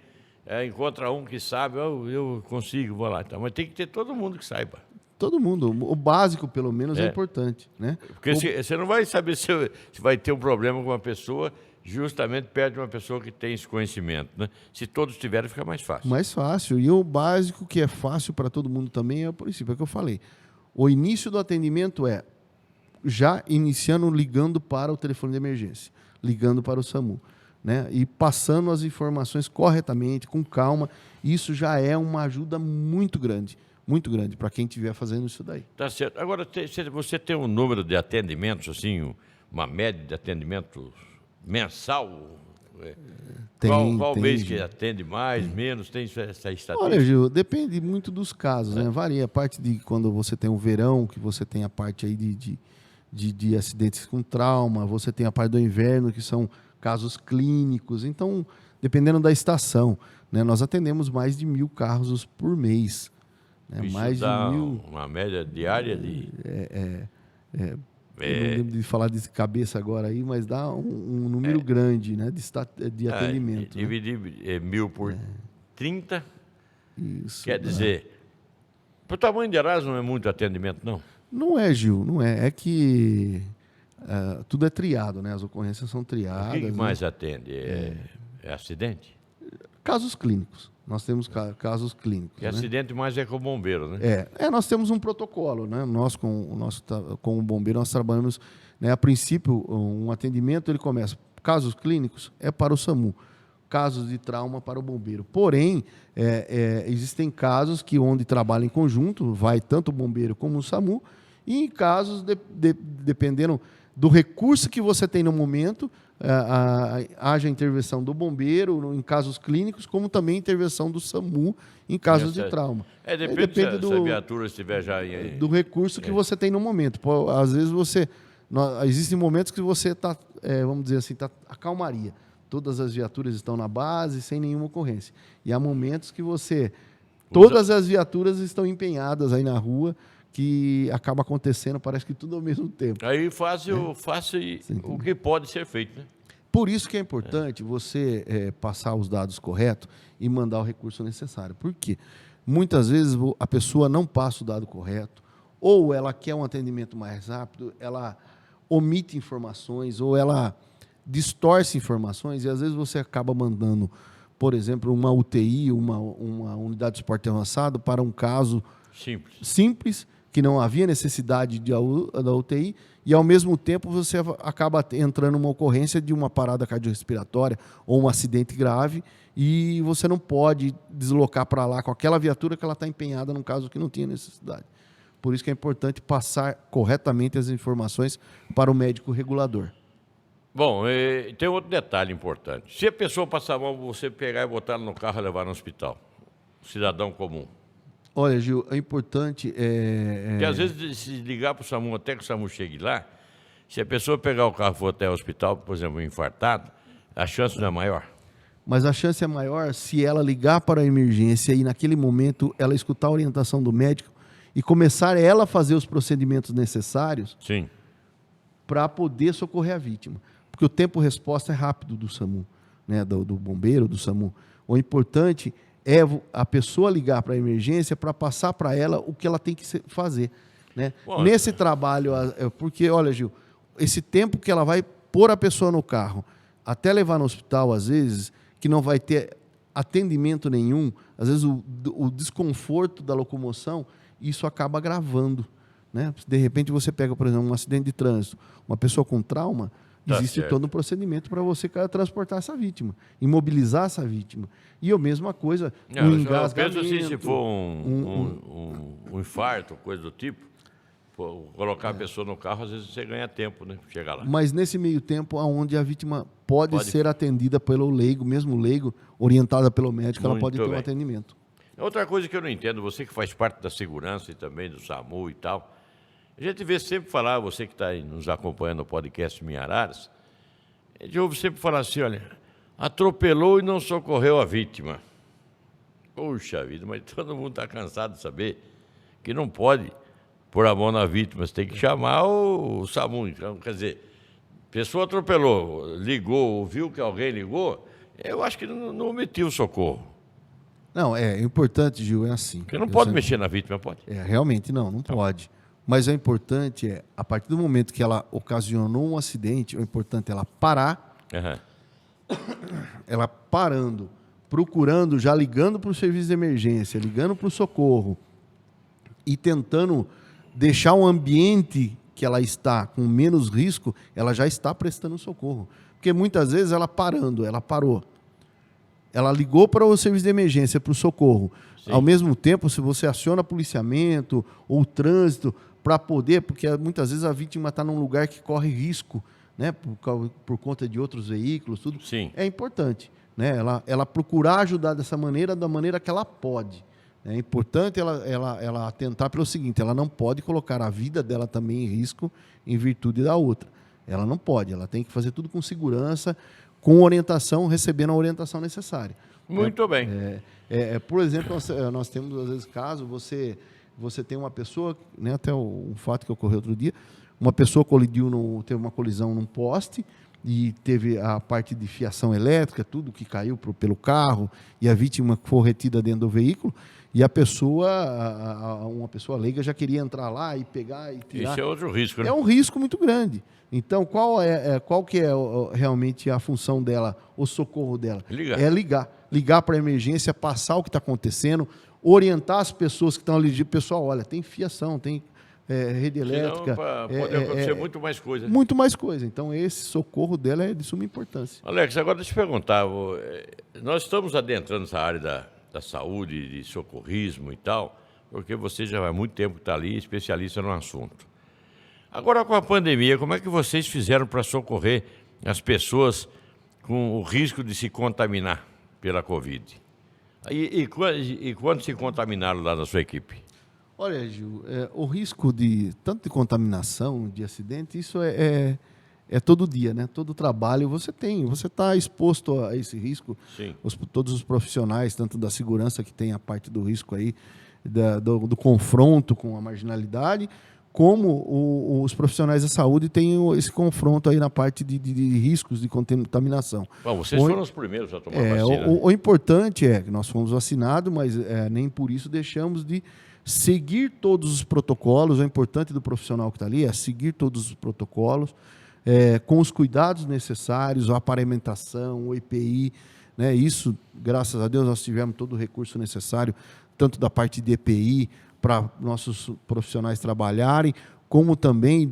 encontra um que sabe, eu consigo, vou lá. Então, mas tem que ter todo mundo que saiba. Todo mundo. O básico, pelo menos, é importante, né? Porque você não vai saber se vai ter um problema com uma pessoa justamente perto de uma pessoa que tem esse conhecimento, né? Se todos tiverem, fica mais fácil. Mais fácil. E o básico, que é fácil para todo mundo também, é o princípio, é o que eu falei. O início do atendimento é já iniciando ligando para o telefone de emergência, ligando para o SAMU, né? E passando as informações corretamente, com calma. Isso já é uma ajuda muito grande para quem estiver fazendo isso daí. Tá certo. Agora, você tem um número de atendimentos, assim, uma média de atendimento mensal? Qual mês que atende mais, menos? Tem essa estatística? Olha, Gil, depende muito dos casos, né? Varia a parte de quando você tem o verão, que você tem a parte aí de acidentes com trauma, você tem a parte do inverno, que são casos clínicos. Então, dependendo da estação, né? Nós atendemos mais de 1.000 carros por mês. Né? Isso mais dá de 1.000... uma média diária de... Eu não lembro de falar de cabeça agora aí, mas dá um número grande, né, de atendimento. Dividir 1.000 por 30, Isso, quer dizer, para o tamanho de Araras não é muito atendimento, não? Não é, Gil, não é. É que tudo é triado, né? As ocorrências são O triadas. que né? mais atende? É acidente? Casos clínicos. Nós temos casos clínicos. E acidente mais é com o bombeiro, né? Nós temos um protocolo, né? Nós, com o bombeiro, nós trabalhamos, né? A princípio, um atendimento, ele começa, casos clínicos, é para o SAMU, casos de trauma para o bombeiro. Porém, existem casos que onde trabalha em conjunto, vai tanto o bombeiro como o SAMU, e em casos, dependendo do recurso que você tem no momento, haja intervenção do bombeiro em casos clínicos, como também intervenção do SAMU em casos de trauma. Depende se a viatura estiver já... do recurso que você tem no momento. Pô, às vezes existem momentos que você está, vamos dizer assim, está a calmaria. Todas as viaturas estão na base, sem nenhuma ocorrência. E há momentos que todas as viaturas estão empenhadas aí na rua, que acaba acontecendo, parece que tudo ao mesmo tempo. Aí faça o que pode ser feito, né? Por isso que é importante você passar os dados corretos e mandar o recurso necessário. Por quê? Muitas vezes a pessoa não passa o dado correto, ou ela quer um atendimento mais rápido, ela omite informações, ou ela distorce informações, e às vezes você acaba mandando, por exemplo, uma UTI, uma unidade de suporte avançado, para um caso simples, que não havia necessidade da UTI, e ao mesmo tempo você acaba entrando numa ocorrência de uma parada cardiorrespiratória ou um acidente grave, e você não pode deslocar para lá com aquela viatura que ela está empenhada num caso que não tinha necessidade. Por isso que é importante passar corretamente as informações para o médico regulador. Bom, tem outro detalhe importante. Se a pessoa passar mal, você pegar e botar no carro e levar no hospital, cidadão comum. Olha, Gil, é importante... Porque às vezes, se ligar para o SAMU, até que o SAMU chegue lá, se a pessoa pegar o carro e for até o hospital, por exemplo, infartado, a chance não é maior. Mas a chance é maior se ela ligar para a emergência e, naquele momento, ela escutar a orientação do médico e começar ela a fazer os procedimentos necessários para poder socorrer a vítima. Porque o tempo-resposta é rápido do SAMU, né, do bombeiro, do SAMU. O importante é a pessoa ligar para a emergência para passar para ela o que ela tem que fazer. Né? Nesse trabalho, porque, olha, Gil, esse tempo que ela vai pôr a pessoa no carro até levar no hospital, às vezes, que não vai ter atendimento nenhum, às vezes o desconforto da locomoção, isso acaba agravando. Né? De repente você pega, por exemplo, um acidente de trânsito, uma pessoa com trauma, existe todo um procedimento para você transportar essa vítima, imobilizar essa vítima. E a mesma coisa, um engasgamento. Eu penso assim, se for um infarto, coisa do tipo, colocar a pessoa no carro, às vezes você ganha tempo, né, para chegar lá. Mas nesse meio tempo, onde a vítima pode ser atendida pelo leigo, mesmo leigo, orientada pelo médico, ela pode ter um atendimento. Outra coisa que eu não entendo, você que faz parte da segurança e também do SAMU e tal, a gente vê sempre falar, você que está nos acompanhando no podcast Minha Araras, a gente ouve sempre falar assim, olha, atropelou e não socorreu a vítima. Puxa vida, mas todo mundo está cansado de saber que não pode pôr a mão na vítima, você tem que chamar o SAMU. Então, quer dizer, a pessoa atropelou, ligou, ouviu que alguém ligou, eu acho que não omitiu o socorro. Não, é importante, Gil, é assim. Porque não pode mexer na vítima, pode? Realmente não pode. Mas o importante é, a partir do momento que ela ocasionou um acidente, o importante é ela parar, ela parando, procurando, já ligando para o serviço de emergência, ligando para o socorro e tentando deixar o ambiente que ela está com menos risco, ela já está prestando socorro. Porque muitas vezes ela parando, ela parou. Ela ligou para o serviço de emergência, para o socorro. Sim. Ao mesmo tempo, se você aciona policiamento ou trânsito para poder, porque muitas vezes a vítima está num lugar que corre risco, né, por conta de outros veículos, tudo. Sim. É importante, né, ela procurar ajudar dessa maneira, da maneira que ela pode. É importante ela atentar pelo seguinte, ela não pode colocar a vida dela também em risco em virtude da outra. Ela não pode, ela tem que fazer tudo com segurança, com orientação, recebendo a orientação necessária. Muito bem. Por exemplo, nós temos, às vezes, casos, você tem uma pessoa, né, até um fato que ocorreu outro dia, uma pessoa teve uma colisão num poste e teve a parte de fiação elétrica, tudo que caiu pelo carro, e a vítima foi retida dentro do veículo, e uma pessoa leiga já queria entrar lá e pegar e tirar. Isso é outro risco, né? É um risco muito grande. Então, qual que é realmente a função dela, o socorro dela? Ligar. É ligar para a emergência, passar o que está acontecendo, orientar as pessoas que estão ali. Pessoal, olha, tem fiação, tem rede elétrica. Pode acontecer muito mais coisa. Muito mais coisa. Então, esse socorro dela é de suma importância. Alex, agora deixa eu te perguntar. Nós estamos adentrando essa área da saúde, de socorrismo e tal, porque você já há muito tempo que está ali, especialista no assunto. Agora, com a pandemia, como é que vocês fizeram para socorrer as pessoas com o risco de se contaminar pela Covid? E quando se contaminaram lá na sua equipe? Olha, Gil, o risco tanto de contaminação, de acidente, isso é todo dia, né? Todo trabalho você está exposto a esse risco. Sim. Todos os profissionais, tanto da segurança, que tem a parte do risco aí, do confronto com a marginalidade, como os profissionais da saúde têm esse confronto aí na parte de riscos de contaminação. Bom, vocês foram os primeiros a tomar vacina. O importante é que nós fomos vacinados, mas nem por isso deixamos de seguir todos os protocolos. O importante do profissional que está ali é seguir todos os protocolos, com os cuidados necessários, a aparamentação, o EPI. Né? Isso, graças a Deus, nós tivemos todo o recurso necessário, tanto da parte de EPI, para nossos profissionais trabalharem, como também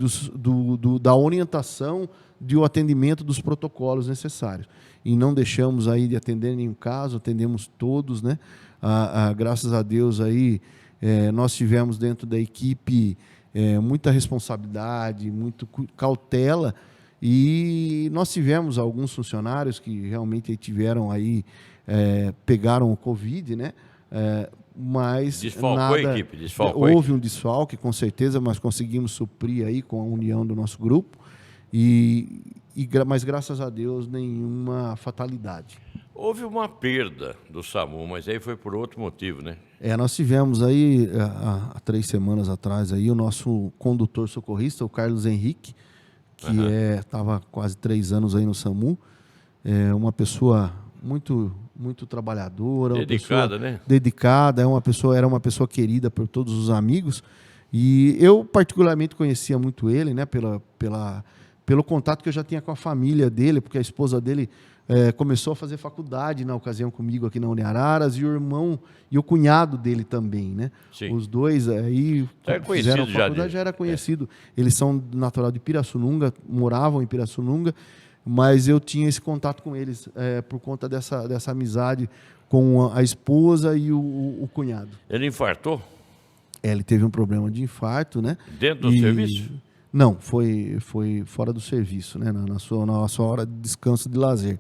da orientação do atendimento dos protocolos necessários. E não deixamos aí de atender nenhum caso, atendemos todos, né? Graças a Deus aí, nós tivemos dentro da equipe muita responsabilidade, muita cautela, e nós tivemos alguns funcionários que realmente tiveram aí, pegaram o Covid, né? Mas desfalcou a equipe, houve um desfalque, com certeza, mas conseguimos suprir aí com a união do nosso grupo, mas graças a Deus nenhuma fatalidade. Houve uma perda do SAMU, mas aí foi por outro motivo, né? Nós tivemos aí, há 3 semanas atrás, aí, o nosso condutor socorrista, o Carlos Henrique, que estava quase 3 anos aí no SAMU, uma pessoa muito trabalhadora, dedicada, né? Dedicada, era uma pessoa querida por todos os amigos, e eu particularmente conhecia muito ele, né, pelo contato que eu já tinha com a família dele, porque a esposa dele começou a fazer faculdade na ocasião comigo aqui na Uniararas, e o irmão e o cunhado dele também, né? Sim. Os dois aí fizeram faculdade, já era conhecido. Eles são natural de Pirassununga, moravam em Pirassununga, mas eu tinha esse contato com eles por conta dessa amizade com a esposa e o cunhado. Ele infartou? Ele teve um problema de infarto, né? Dentro do serviço? Não, foi fora do serviço, né? Na sua hora de descanso, de lazer.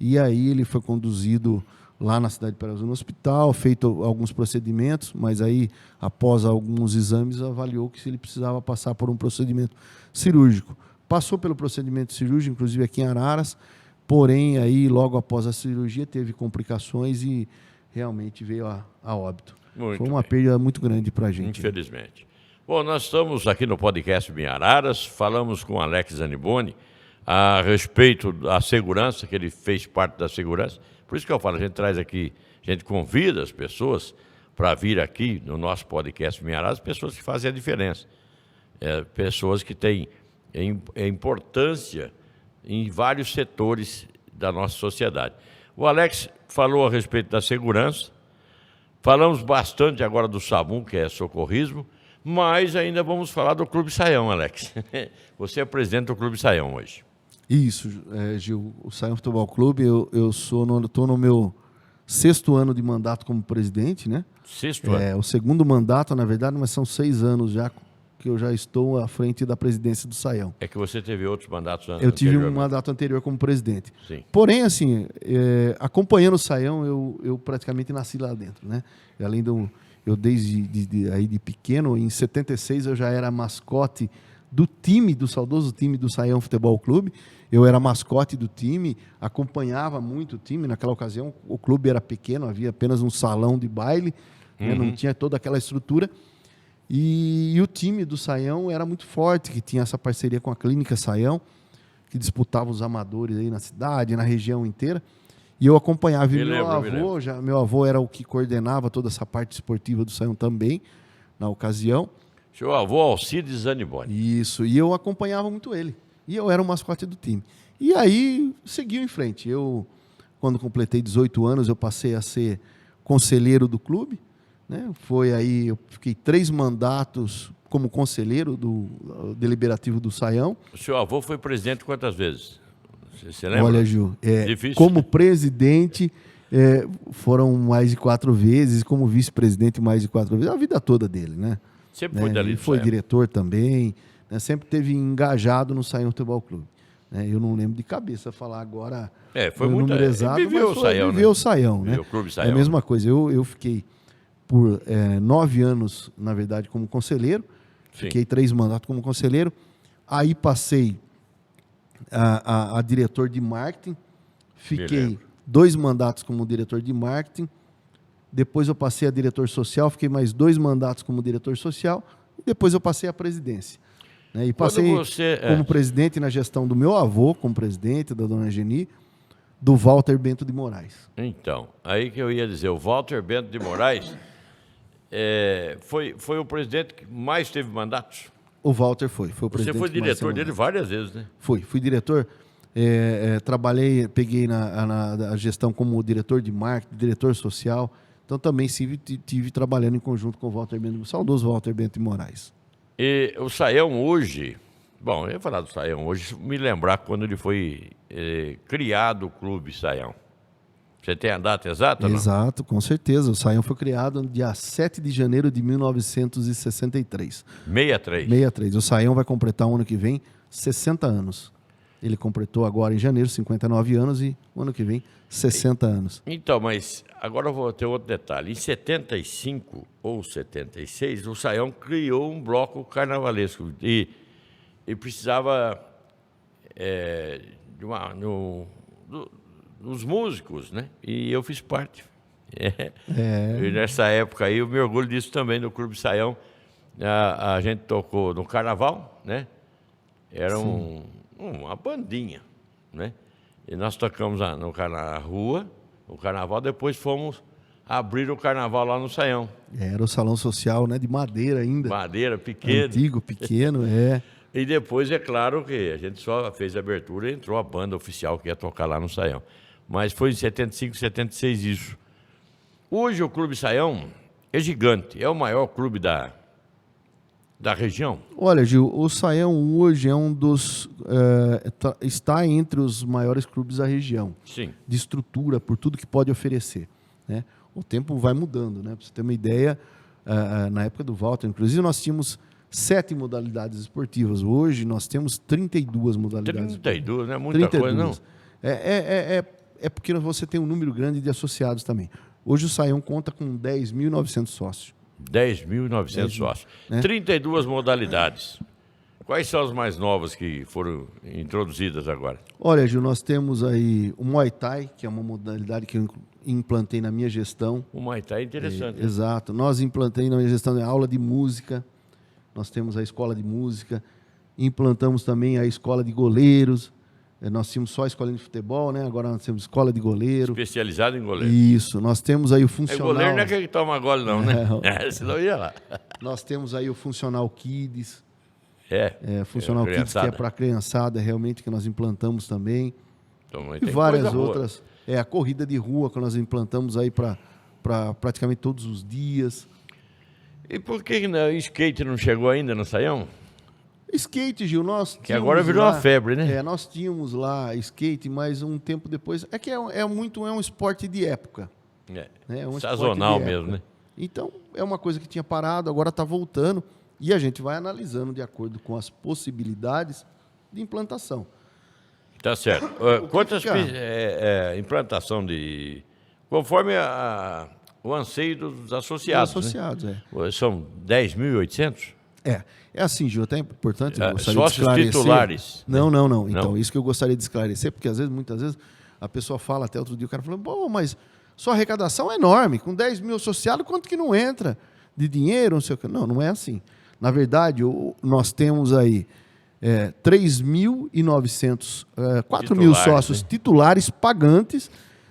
E aí ele foi conduzido lá na cidade de Paraíso, no hospital, feito alguns procedimentos, mas aí, após alguns exames, avaliou que ele precisava passar por um procedimento cirúrgico. Passou pelo procedimento cirúrgico, inclusive aqui em Araras, porém, aí, logo após a cirurgia, teve complicações e realmente veio a óbito. Muito Foi uma bem. perda muito grande para a gente. Infelizmente. Bom, nós estamos aqui no podcast Minhararas, falamos com o Alex Zaniboni a respeito da segurança, que ele fez parte da segurança. Por isso que eu falo, a gente traz aqui, a gente convida as pessoas para vir aqui no nosso podcast Minhararas, pessoas que fazem a diferença. Pessoas que têm importância em vários setores da nossa sociedade. O Alex falou a respeito da segurança, falamos bastante agora do SAMU, que é socorrismo, mas ainda vamos falar do Clube Saião, Alex. Você é presidente do Clube Saião hoje. Isso, Gil, o Saião Futebol Clube, eu estou no meu 6º ano de mandato como presidente, né? 6º ano? O 2º mandato, na verdade, mas são 6 anos já que eu já estou à frente da presidência do Saião. É que você teve outros mandatos antes? Eu tive um mandato anterior como presidente. Sim. Porém, assim, acompanhando o Saião, eu praticamente nasci lá dentro, né? Além eu desde aí de pequeno, em 76 eu já era mascote do saudoso time do Saião Futebol Clube. Eu era mascote do time, acompanhava muito o time. Naquela ocasião, o clube era pequeno, havia apenas um salão de baile, né? Não tinha toda aquela estrutura. E o time do Saião era muito forte, que tinha essa parceria com a Clínica Saião, que disputava os amadores aí na cidade, na região inteira. E eu acompanhava. E meu avô era o que coordenava toda essa parte esportiva do Saião também, na ocasião. Seu avô Alcides Zaniboni. Isso, e eu acompanhava muito ele. E eu era o mascote do time. E aí, seguiu em frente. Quando completei 18 anos, eu passei a ser conselheiro do clube, né? Eu fiquei 3 mandatos como conselheiro do deliberativo do Saião. O seu avô foi presidente quantas vezes? Você lembra? Olha, Gil, Difícil. como presidente foram mais de 4 vezes, como vice-presidente mais de 4 vezes, a vida toda dele, né? Sempre foi dali. Ele foi diretor também, né? Sempre teve engajado no Saião Futebol Clube. Né? Eu não lembro de cabeça falar agora foi o muito número exato, viveu o Saião, viveu o Saião, né? Viveu o Clube Saião. É a mesma coisa. Eu fiquei por 9 anos, na verdade, como conselheiro. Sim. Fiquei 3 mandatos como conselheiro. Aí passei a diretor de marketing. Fiquei 2 mandatos como diretor de marketing. Depois eu passei a diretor social. Fiquei mais 2 mandatos como diretor social. E depois eu passei a presidência. Né? E passei como presidente na gestão do meu avô, como presidente, da dona Geni, do Walter Bento de Moraes. Então, aí que eu ia dizer, o Walter Bento de Moraes foi o presidente que mais teve mandatos? O Walter foi o presidente. Você foi diretor dele várias vezes, né? Fui diretor. Trabalhei, peguei na gestão como diretor de marketing, diretor social. Então também estive trabalhando em conjunto com o Walter Bento, o saudoso Walter Bento de Moraes. E o Saião hoje, bom, eu ia falar do Saião hoje, me lembrar quando ele foi criado o Clube Saião. Você tem a data exata? Exato, não? Com certeza. O Saião foi criado no dia 7 de janeiro de 1963. 63. O Saião vai completar o ano que vem 60 anos. Ele completou agora em janeiro 59 anos e o ano que vem 60 anos. Então, mas agora eu vou ter outro detalhe. Em 75 ou 76, o Saião criou um bloco carnavalesco e precisava dos músicos, né? E eu fiz parte. E nessa época aí eu me orgulho disso também no Clube Saião. A gente tocou no carnaval, né? Era uma bandinha, né? E nós tocamos na rua, no carnaval, depois fomos abrir o carnaval lá no Saião. Era o salão social, né? De madeira ainda. Madeira, pequeno. Antigo, pequeno, E depois, é claro que a gente só fez a abertura e entrou a banda oficial que ia tocar lá no Saião. Mas foi em 75, 76 isso. Hoje o Clube Saião é gigante, é o maior clube da região. Olha, Gil, o Saião hoje é um dos... está entre os maiores clubes da região. Sim. De estrutura, por tudo que pode oferecer. Né? O tempo vai mudando, né? Para você ter uma ideia, na época do Walter, inclusive, nós tínhamos 7 modalidades esportivas. Hoje nós temos 32 modalidades. 32, não é muita coisa, não? É porque você tem um número grande de associados também. Hoje o Saião conta com 10.900 sócios. 10.900 sócios. Né? 32 modalidades. Quais são as mais novas que foram introduzidas agora? Olha, Gil, nós temos aí o Muay Thai, que é uma modalidade que eu implantei na minha gestão. O Muay Thai é interessante. Exato. Nós implantei na minha gestão a aula de música, nós temos a escola de música, implantamos também a escola de goleiros. Nós tínhamos só a escola de futebol, né? Agora nós temos escola de goleiro. Especializado em goleiro. Isso. Nós temos aí o funcional... Goleiro não é aquele que toma gole, não, né? Senão ia lá. Nós temos aí o funcional Kids. Funcional Kids, que é para a criançada, realmente, que nós implantamos também. Então, e várias outras. A corrida de rua, que nós implantamos aí para praticamente todos os dias. E por que o skate não chegou ainda no Saião? Skate, Gil, nós que agora virou uma febre, né? Nós tínhamos lá skate, mas um tempo depois... É que é um esporte de época. É um sazonal mesmo, né? Então, é uma coisa que tinha parado, agora está voltando. E a gente vai analisando de acordo com as possibilidades de implantação. Tá certo. Quantas implantação de... Conforme o anseio dos associados. Dos associados, né? São 10.800? É assim, Gil, até é importante... Sócios titulares. Não. Então, isso que eu gostaria de esclarecer, porque muitas vezes, a pessoa fala, até outro dia o cara falou, bom, mas sua arrecadação é enorme, com 10 mil associados, quanto que não entra de dinheiro, não sei o que. Não é assim. Na verdade, nós temos aí 3.900, 4 mil sócios titulares pagantes.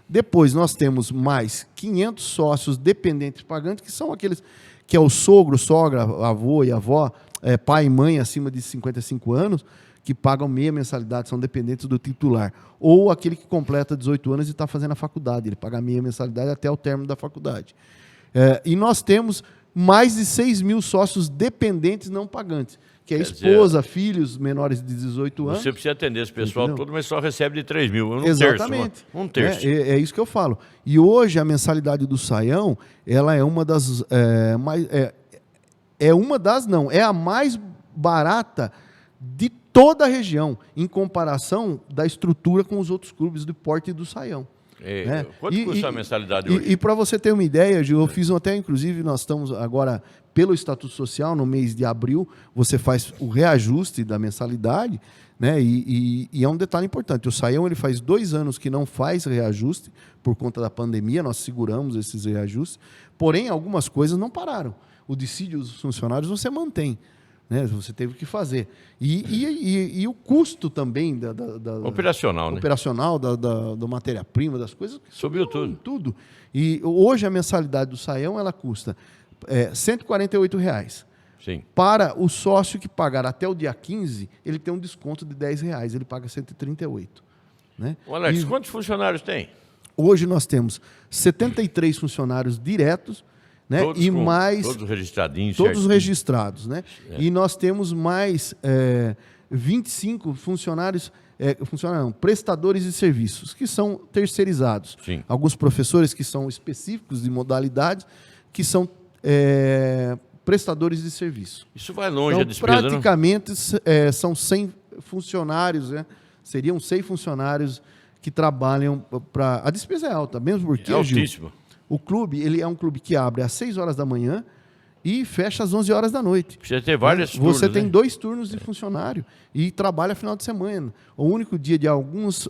Depois nós temos mais 500 sócios dependentes pagantes, que são aqueles que é o sogro, sogra, avô e avó, pai e mãe acima de 55 anos, que pagam meia mensalidade, são dependentes do titular. Ou aquele que completa 18 anos e está fazendo a faculdade, ele paga meia mensalidade até o término da faculdade. E nós temos mais de 6 mil sócios dependentes não pagantes, que é esposa, filhos menores de 18 anos. Você precisa atender esse pessoal todo, mas só recebe de 3 mil, Exatamente. Um terço. É isso que eu falo. E hoje a mensalidade do Saião, ela é uma das... é a mais barata de toda a região, em comparação da estrutura com os outros clubes do porte do Saião. Quanto custa a mensalidade hoje? E para você ter uma ideia, Gil, eu fiz até, inclusive, nós estamos agora, pelo Estatuto Social, no mês de abril, você faz o reajuste da mensalidade, né? E é um detalhe importante, o Saião ele faz 2 anos que não faz reajuste, por conta da pandemia, nós seguramos esses reajustes, porém, algumas coisas não pararam. O dissídio dos funcionários você mantém. Né? Você teve que fazer. E o custo também operacional, né? Da matéria-prima, das coisas... Subiu tudo. E hoje a mensalidade do Saião ela custa R$ 148. Sim. Para o sócio que pagar até o dia 15, ele tem um desconto de R$10, ele paga 138. Né? Alex, quantos funcionários tem? Hoje nós temos 73 funcionários diretos, né? Todos registradinhos. Todos registrados, né? E nós temos mais 25 prestadores de serviços, que são terceirizados. Sim. Alguns professores que são específicos de modalidades, que são prestadores de serviço. Isso vai longe, então, a despesa, praticamente são 100 funcionários, né? Seriam 100 funcionários que trabalham para... A despesa é alta, mesmo porque, altíssimo. Gil, o clube, ele é um clube que abre às 6 horas da manhã e fecha às 11 horas da noite. Precisa ter vários turnos. Você tem 2 turnos de funcionário e trabalha final de semana. O único dia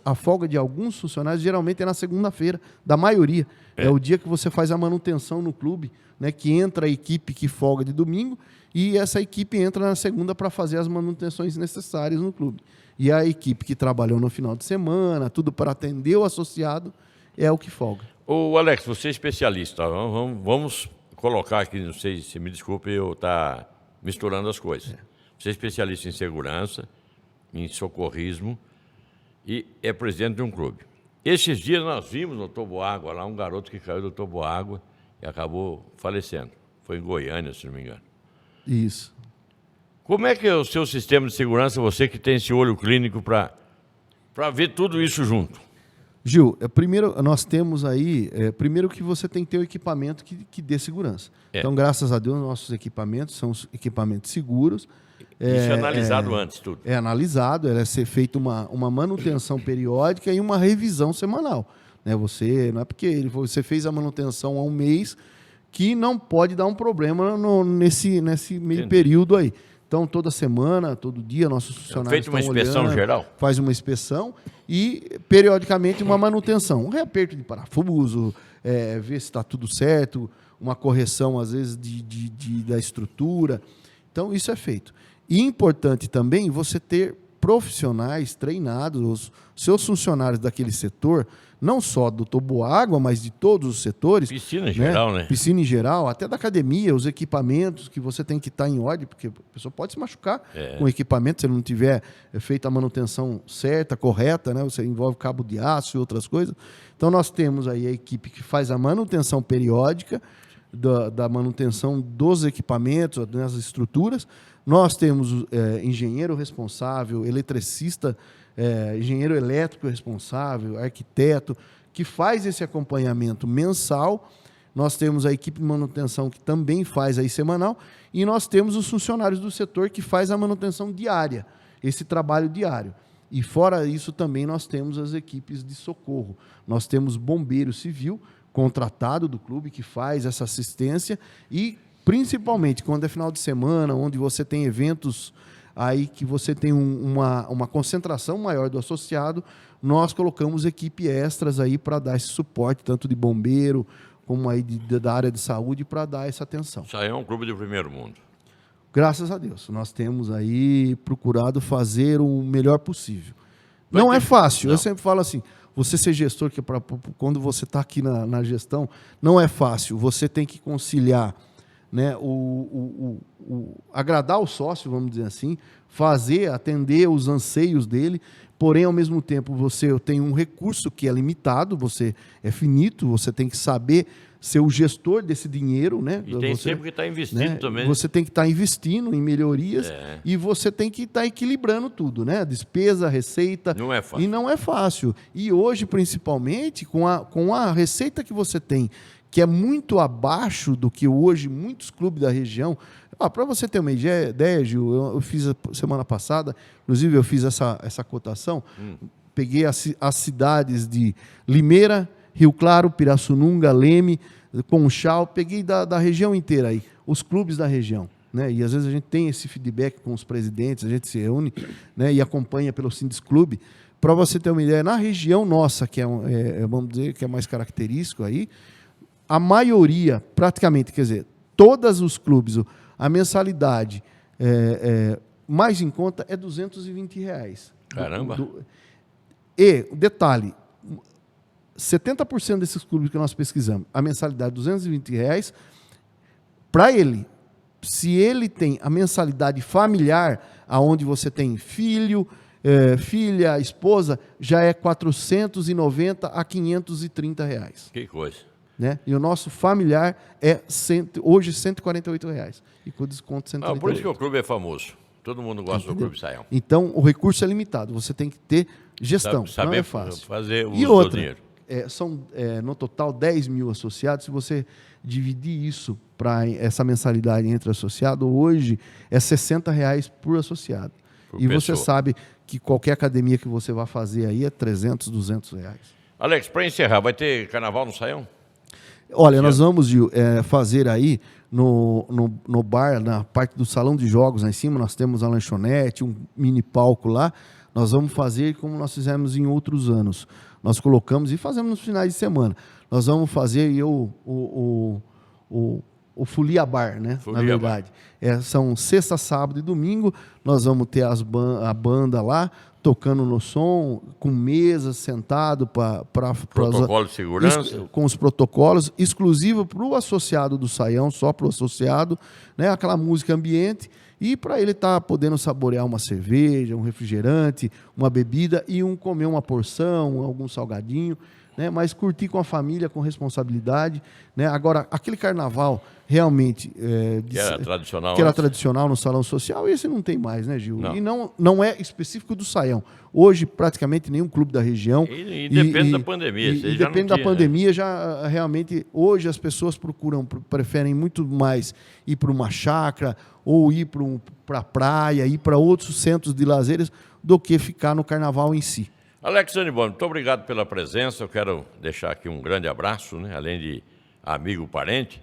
a folga de alguns funcionários geralmente é na segunda-feira, da maioria. É o dia que você faz a manutenção no clube, né, que entra a equipe que folga de domingo e essa equipe entra na segunda para fazer as manutenções necessárias no clube. E a equipe que trabalhou no final de semana, tudo para atender o associado, é o que folga. Ô Alex, você é especialista, vamos colocar aqui, não sei se me desculpe eu estar misturando as coisas. Você é especialista em segurança, em socorrismo e é presidente de um clube. Esses dias nós vimos no toboágua lá um garoto que caiu do toboágua e acabou falecendo. Foi em Goiânia, se não me engano. Isso. Como é que é o seu sistema de segurança, você que tem esse olho clínico para ver tudo isso junto? Gil, primeiro nós temos aí, primeiro que você tem que ter o equipamento que dê segurança. Então, graças a Deus, nossos equipamentos são equipamentos seguros. Isso é analisado antes, tudo. É analisado, é ser feita uma manutenção periódica e uma revisão semanal. Né? Não é porque você fez a manutenção há um mês que não pode dar um problema nesse meio período aí. Então, toda semana, todo dia, nossos funcionários feito uma inspeção olhando, geral? faz uma inspeção e, periodicamente, uma manutenção. Um reaperto de parafuso, ver se está tudo certo, uma correção, às vezes, da estrutura. Então, isso é feito. E importante também você ter profissionais treinados, os seus funcionários daquele setor, não só do toboágua, mas de todos os setores. Piscina em geral, né? Piscina em geral, até da academia, os equipamentos que você tem que estar em ordem, porque a pessoa pode se machucar com o equipamento se ele não tiver feito a manutenção certa, correta, né? Você envolve cabo de aço e outras coisas. Então, nós temos aí a equipe que faz a manutenção periódica, da manutenção dos equipamentos, das estruturas. Nós temos engenheiro responsável, eletricista, engenheiro elétrico responsável, arquiteto, que faz esse acompanhamento mensal. Nós temos a equipe de manutenção que também faz aí semanal, e nós temos os funcionários do setor que faz a manutenção diária, esse trabalho diário. E fora isso também nós temos as equipes de socorro. Nós temos bombeiro civil contratado do clube que faz essa assistência e principalmente quando é final de semana, onde você tem eventos aí que você tem uma concentração maior do associado, nós colocamos equipe extras aí para dar esse suporte, tanto de bombeiro como aí da área de saúde, para dar essa atenção. Isso aí é um clube de primeiro mundo. Graças a Deus. Nós temos aí procurado fazer o melhor possível. Não é fácil. Eu sempre falo assim, você ser gestor, que quando você está aqui na gestão, não é fácil. Você tem que conciliar, né, agradar o sócio, vamos dizer assim, atender os anseios dele, porém, ao mesmo tempo, você tem um recurso que é limitado, você é finito, você tem que saber ser o gestor desse dinheiro, né? E tem sempre que estar investindo, né, também. Você tem que estar investindo em melhorias e você tem que estar equilibrando tudo, né? Despesa, receita. Não é fácil. E não é fácil. E hoje, principalmente, com a receita que você tem, que é muito abaixo do que hoje muitos clubes da região. Para você ter uma ideia, Gil, eu fiz semana passada, inclusive eu fiz essa cotação, peguei as cidades de Limeira, Rio Claro, Pirassununga, Leme, Conchal, peguei da região inteira aí, os clubes da região, né? E às vezes a gente tem esse feedback com os presidentes, a gente se reúne, né, e acompanha pelo Sindiclube. Para você ter uma ideia, na região nossa, que vamos dizer que é mais característico aí, a maioria, praticamente, quer dizer, todos os clubes, a mensalidade mais em conta é R$220. Caramba! E, detalhe, 70% desses clubes que nós pesquisamos, a mensalidade é R$220, para ele, se ele tem a mensalidade familiar, aonde você tem filho, filha, esposa, já é R$490 a R$530. Que coisa. Né? E o nosso familiar é hoje R$148. E com desconto R$138. Por isso que o clube é famoso. Todo mundo gosta do Clube Saião. Então, o recurso é limitado. Você tem que ter gestão. Saber não é fácil. Fazer uso e outra, do dinheiro. São, no total, 10 mil associados. Se você dividir isso para essa mensalidade entre associado, hoje é R$60 por associado. E você sabe que qualquer academia que você vai fazer aí é R$300, R$200. Alex, para encerrar, vai ter carnaval no Saião? Olha, nós vamos fazer aí no bar, na parte do salão de jogos lá em cima, nós temos a lanchonete, um mini palco lá. Nós vamos fazer como nós fizemos em outros anos. Nós colocamos e fazemos nos finais de semana. Nós vamos fazer o Folia Bar, né? Folia na verdade. São sexta, sábado e domingo. Nós vamos ter a banda lá, tocando no som, com mesas, sentado para... Protocolo de segurança? Com os protocolos, exclusivo para o associado do Saião, só para o associado, né? Aquela música ambiente, e para ele estar podendo saborear uma cerveja, um refrigerante, uma bebida e comer uma porção, algum salgadinho, né? Mas curtir com a família, com responsabilidade, né? Agora, aquele carnaval realmente que era tradicional, tradicional no salão social, esse não tem mais, né, Gil? Não. E não é específico do Saião. Hoje, praticamente nenhum clube da região. E depende da pandemia. E depende da pandemia, já realmente, hoje as pessoas preferem muito mais ir para uma chácara ou ir para a praia, ir para outros centros de lazeres do que ficar no carnaval em si. Alex Anibon, muito obrigado pela presença. Eu quero deixar aqui um grande abraço, né? Além de amigo, parente,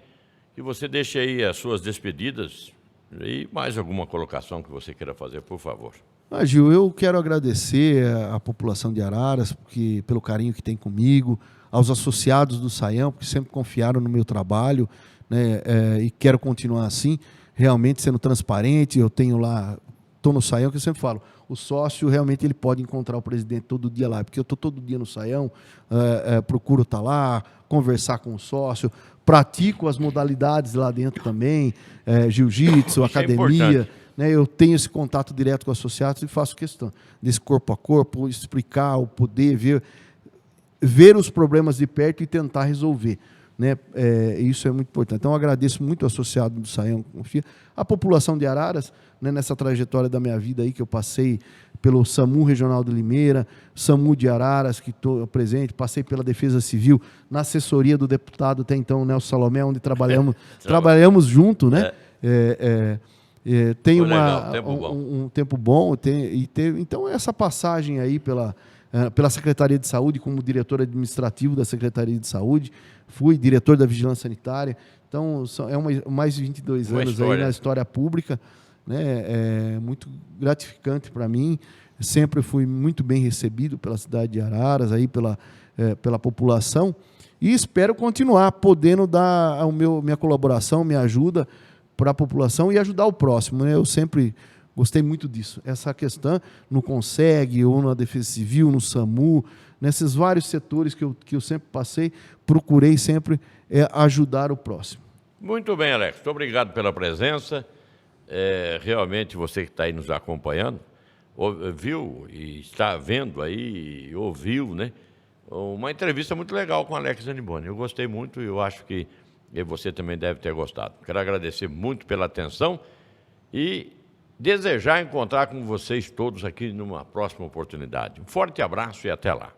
que você deixe aí as suas despedidas E mais alguma colocação que você queira fazer, por favor. Gil, eu quero agradecer à população de Araras pelo carinho que tem comigo, aos associados do Saião, que sempre confiaram no meu trabalho, né, e quero continuar assim, realmente sendo transparente. Eu tenho lá, estou no Saião, que eu sempre falo, o sócio realmente ele pode encontrar o presidente todo dia lá, porque eu estou todo dia no Saião, procuro estar lá, conversar com o sócio, pratico as modalidades lá dentro também, jiu-jitsu, academia, né, eu tenho esse contato direto com associados e faço questão desse corpo a corpo, explicar, o poder, ver os problemas de perto e tentar resolver. Né? Isso é muito importante. Então, eu agradeço muito ao associado do Saião, confia, a população de Araras, né, nessa trajetória da minha vida aí, que eu passei pelo SAMU Regional de Limeira, SAMU de Araras, que estou presente, passei pela Defesa Civil, na assessoria do deputado até então, Nelson Salomé, onde trabalhamos junto, né? Tem um tempo bom, então essa passagem aí pela Secretaria de Saúde, como diretor administrativo da Secretaria de Saúde, fui diretor da Vigilância Sanitária, então mais de 22 anos aí na história pública, né? É muito gratificante para mim, sempre fui muito bem recebido pela cidade de Araras, aí pela população, e espero continuar podendo dar minha colaboração, minha ajuda para a população e ajudar o próximo, né? Eu sempre gostei muito disso. Essa questão no CONSEG, ou na Defesa Civil, no SAMU, nesses vários setores que eu sempre passei, procurei sempre ajudar o próximo. Muito bem, Alex. Muito obrigado pela presença. Realmente, você que está aí nos acompanhando, viu e está vendo aí, ouviu, né? Uma entrevista muito legal com o Alex Zaniboni. Eu gostei muito e eu acho que você também deve ter gostado. Quero agradecer muito pela atenção e desejar encontrar com vocês todos aqui numa próxima oportunidade. Um forte abraço e até lá.